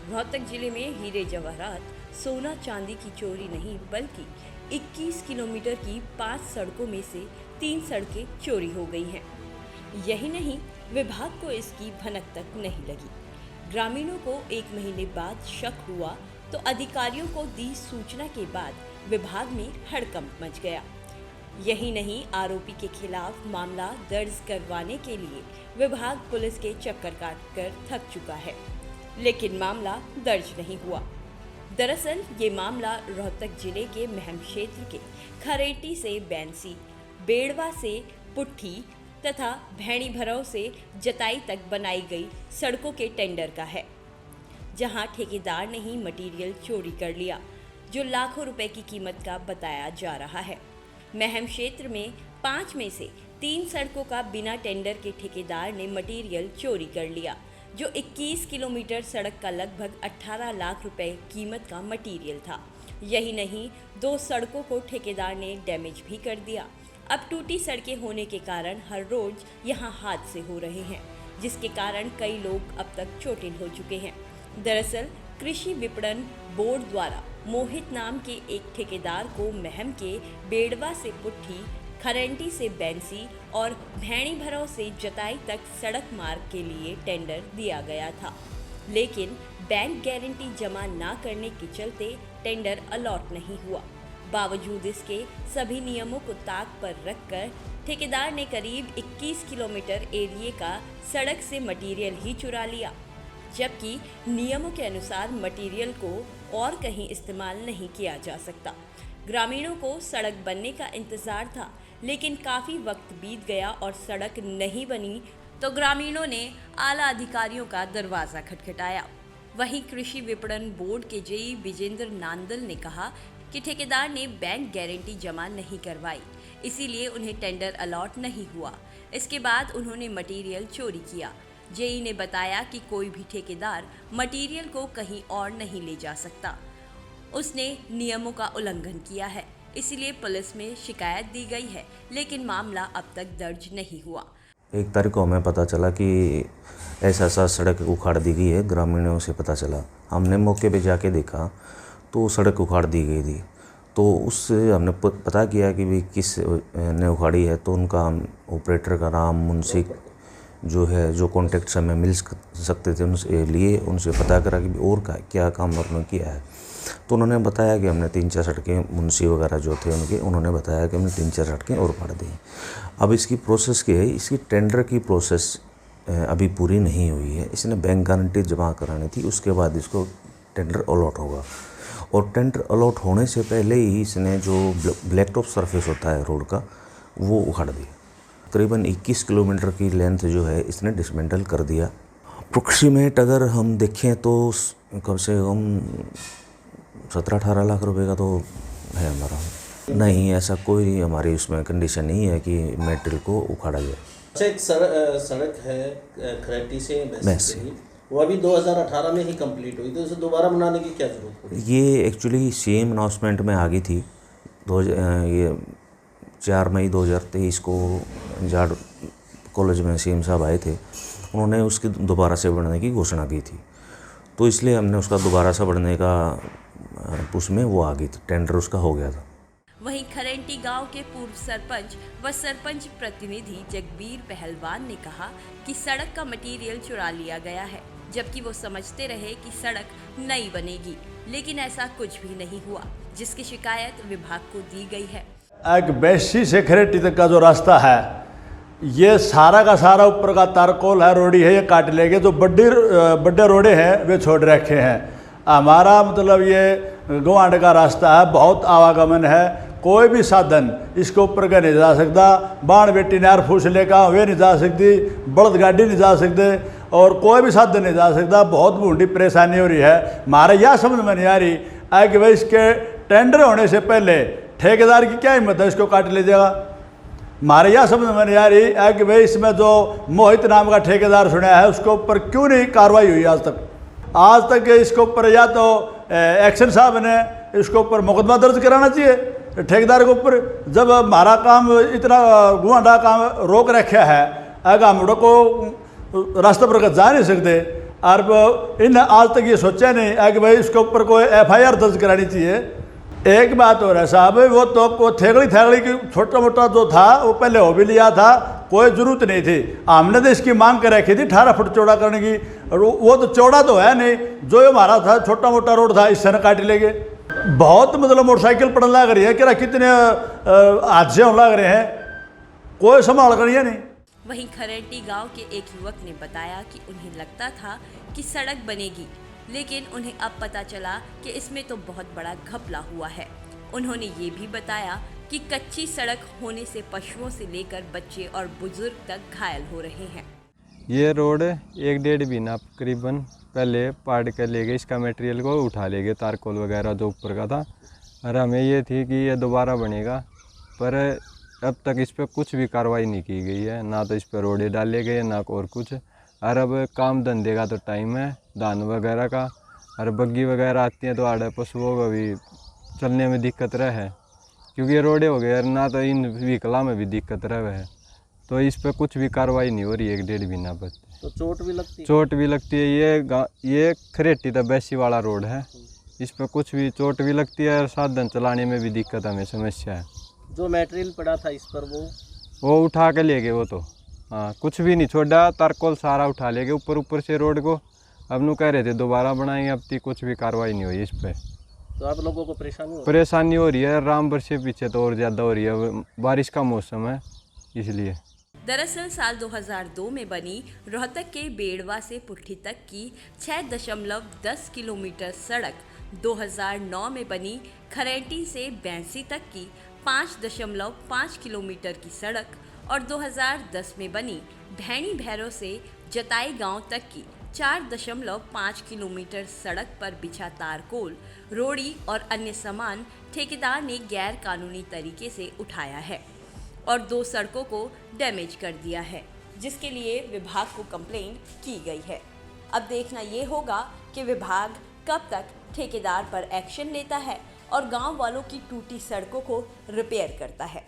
रोहतक जिले में हीरे जवाहरात, सोना चांदी की चोरी नहीं बल्कि 21 किलोमीटर की 5 सड़कों में से 3 सड़कें चोरी हो गई हैं। यही नहीं, विभाग को इसकी भनक तक नहीं लगी। ग्रामीणों को 1 महीने बाद शक हुआ तो अधिकारियों को दी सूचना के बाद विभाग में हड़कंप मच गया। यही नहीं, आरोपी के खिलाफ मामला दर्ज करवाने के लिए विभाग पुलिस के चक्कर काटकर थक चुका है, लेकिन मामला दर्ज नहीं हुआ। दरअसल ये मामला रोहतक जिले के महम क्षेत्र के खरेटी से बैंसी, बेड़वा से पुट्ठी तथा भैणी भरौ से जताई तक बनाई गई सड़कों के टेंडर का है, जहां ठेकेदार ने ही मटीरियल चोरी कर लिया, जो लाखों रुपए की कीमत का बताया जा रहा है। महम क्षेत्र में 5 में से 3 सड़कों का बिना टेंडर के ठेकेदार ने मटीरियल चोरी कर लिया, जो 21 किलोमीटर सड़क का लगभग 18 लाख रुपए कीमत का मटीरियल था। यही नहीं, 2 सड़कों को ठेकेदार ने डैमेज भी कर दिया। अब टूटी सड़कें होने के कारण हर रोज यहां हादसे हो रहे हैं, जिसके कारण कई लोग अब तक चोटिल हो चुके हैं। दरअसल कृषि विपणन बोर्ड द्वारा मोहित नाम के एक ठेकेदार को महम के बेड़वा से पुट्ठी, खरेंटी से बैंसी और भैणी भरौ से जताई तक सड़क मार्ग के लिए टेंडर दिया गया था, लेकिन बैंक गारंटी जमा ना करने के चलते टेंडर अलॉट नहीं हुआ। बावजूद इसके सभी नियमों को ताक पर रखकर ठेकेदार ने करीब 21 किलोमीटर एरिया का सड़क से मटीरियल ही चुरा लिया, जबकि नियमों के अनुसार मटीरियल को और कहीं इस्तेमाल नहीं किया जा सकता। ग्रामीणों को सड़क बनने का इंतजार था, लेकिन काफ़ी वक्त बीत गया और सड़क नहीं बनी तो ग्रामीणों ने आला अधिकारियों का दरवाज़ा खटखटाया। वहीं कृषि विपणन बोर्ड के जेई विजेंद्र नांदल ने कहा कि ठेकेदार ने बैंक गारंटी जमा नहीं करवाई, इसीलिए उन्हें टेंडर अलॉट नहीं हुआ। इसके बाद उन्होंने मटीरियल चोरी किया। जेई ने बताया कि कोई भी ठेकेदार मटीरियल को कहीं और नहीं ले जा सकता, उसने नियमों का उल्लंघन किया है, इसीलिए पुलिस में शिकायत दी गई है, लेकिन मामला अब तक दर्ज नहीं हुआ। 1 तारीख को हमें पता चला कि ऐसा सड़क उखाड़ दी गई है। ग्रामीणों से पता चला, हमने मौके पे जाके देखा तो सड़क उखाड़ दी गई थी। तो उससे हमने पता किया कि भाई किस ने उखाड़ी है, तो उनका ऑपरेटर का नाम, मुंशी जो है, जो कॉन्टेक्ट से हमें मिल सकते थे, उनसे लिए, उनसे पता करा कि और क्या काम उन्होंने किया है। तो उन्होंने बताया कि हमने 3-4 सड़कें, मुंशी वगैरह जो थे उन्होंने बताया कि हमने 3-4 सड़कें और फाड़ दी। अब इसकी प्रोसेस क्या है, इसकी टेंडर की प्रोसेस अभी पूरी नहीं हुई है। इसने बैंक गारंटी जमा करानी थी, उसके बाद इसको टेंडर अलॉट होगा, और टेंडर अलॉट होने से पहले ही इसने जो ब्लैक टॉप सरफेस होता है रोड का, वो उखाड़ दिया। तकरीबन 21 किलोमीटर की लेंथ जो है इसने डिसमेंटल कर दिया। अप्रोक्सीमेट अगर हम देखें तो कम से कम 17-18 लाख रुपए का तो है हमारा। नहीं, ऐसा कोई हमारी उसमें कंडीशन नहीं है कि मेटेरियल को उखाड़ा जाए। अच्छा, एक सड़क है खरेटी से बैंसी, वो अभी 2018 में ही कंप्लीट हुई, तो उसे दोबारा बनाने की क्या जरूरत पड़ी? ये एक्चुअली सीएम अनाउंसमेंट में आ गई थी। ये 4 मई 2023 को जाट कॉलेज में सीएम साहब आए थे, उन्होंने उसकी दोबारा से बढ़ने की घोषणा की थी, तो इसलिए हमने उसका दोबारा से बढ़ने का उसमें वो आ गई थी, टेंडर उसका हो गया था। वहीं खरेंटी गांव के पूर्व सरपंच व सरपंच प्रतिनिधि जगबीर पहलवान ने कहा कि सड़क का मटीरियल चुरा लिया गया है, जबकि वो समझते रहे कि सड़क नई बनेगी, लेकिन ऐसा कुछ भी नहीं हुआ, जिसकी शिकायत विभाग को दी गई है। एक बैसी से खरेटी तक का जो रास्ता है, ये सारा का सारा ऊपर का तारकोल है, रोड़ी है, ये काट लेंगे। जो बड़े रोडे हैं वे छोड़ रखे हैं। हमारा मतलब ये गवांड का रास्ता है, बहुत आवागमन है, कोई भी साधन इसके ऊपर का नहीं जा सकता। बाण बेटी नार फूस लेकर वे नहीं जा सकती, बड़द गाड़ी नहीं जा सकते, और कोई भी साधन नहीं जा सकता। बहुत बूढ़ी परेशानी हो रही है। हमारे यह समझ में नहीं आ रही है कि भाई इसके टेंडर होने से पहले ठेकेदार की क्या हिम्मत है इसको काट ले जाएगा। हमारे यह समझ में नहीं आ रही है कि भाई इसमें जो मोहित नाम का ठेकेदार सुना है, उसके ऊपर क्यों नहीं कार्रवाई हुई आज तक इसके ऊपर या तो एक्शन साहब ने इसके ऊपर मुकदमा दर्ज कराना चाहिए ठेकेदार के ऊपर। जब हमारा काम इतना गुआंढा काम रोक रखा है, अगर हम लोग को रास्ते पर जा नहीं सकते, और इन आज तक ये सोचा नहीं है कि भाई इसके ऊपर कोई FIR दर्ज करानी चाहिए। एक बात हो रहा है साहब, वो तो को थैगड़ी की छोटा मोटा जो था वो पहले हो भी लिया था, कोई ज़रूरत नहीं थी। हमने तो इसकी मांग कर रखी थी 18 फुट चौड़ा करने की, और वो तो चौड़ा तो है नहीं, जो हमारा था छोटा मोटा रोड था इससे न काट लेंगे। बहुत मतलब मोटरसाइकिल पड़ने लग रही है कि कितने हादसे होने लग रहे हैं, कोई संभाल कर नहीं। वहीं खरेटी गांव के एक युवक ने बताया कि उन्हें लगता था कि सड़क बनेगी, लेकिन उन्हें अब पता चला कि इसमें तो बहुत बड़ा घपला हुआ है। उन्होंने ये भी बताया कि कच्ची सड़क होने से पशुओं से लेकर बच्चे और बुजुर्ग तक घायल हो रहे हैं। ये रोड 1-1.5 महीना करीबन पहले पाड़ कर ले गए, इसका मटेरियल को उठा ले गए, तारकोल वगैरह जो ऊपर का था। और हमें ये थी कि ये दोबारा बनेगा, पर अब तक इस पर कुछ भी कार्रवाई नहीं की गई है, ना तो इस पर रोडे डाले गए ना और कुछ। और अब काम धंधे का तो टाइम है, धान वगैरह का, और बग्गी वगैरह आती हैं तो आड़े पशुओं को भी चलने में दिक्कत रहे है, क्योंकि ये रोडे हो गए और ना तो इन व्हीकलों में भी दिक्कत रहे है। तो इस पर कुछ भी कार्रवाई नहीं हो रही 1-1.5 महीना पर। तो चोट भी लगती है? चोट भी लगती है। ये खरेटी तो बैसी वाला रोड है, इस पर कुछ भी चोट भी लगती है और साधन चलाने में भी दिक्कत हमें समस्या है। जो मटेरियल पड़ा था इस पर वो उठा के ले गए, वो तो हाँ कुछ भी नहीं छोड़ा, तारकोल सारा उठा ले गए ऊपर से रोड को। अब नु कह रहे थे दोबारा बनाएंगे, अब तक कुछ भी कार्रवाई नहीं हुई इस पर। तो आप लोगों को परेशानी हो रही है। रामपुर से पीछे तो और ज़्यादा हो रही है, बारिश का मौसम है इसलिए। दरअसल साल 2002 में बनी रोहतक के बेड़वा से पुट्ठी तक की 6.10 किलोमीटर सड़क, 2009 में बनी खरेटी से बैंसी तक की 5.5 किलोमीटर की सड़क और 2010 में बनी भैणी भैरव से जताई गांव तक की 4.5 किलोमीटर सड़क पर बिछा तारकोल, रोड़ी और अन्य सामान ठेकेदार ने गैर कानूनी तरीके से उठाया है और 2 सड़कों को डैमेज कर दिया है, जिसके लिए विभाग को कंप्लेंट की गई है। अब देखना ये होगा कि विभाग कब तक ठेकेदार पर एक्शन लेता है और गांव वालों की टूटी सड़कों को रिपेयर करता है।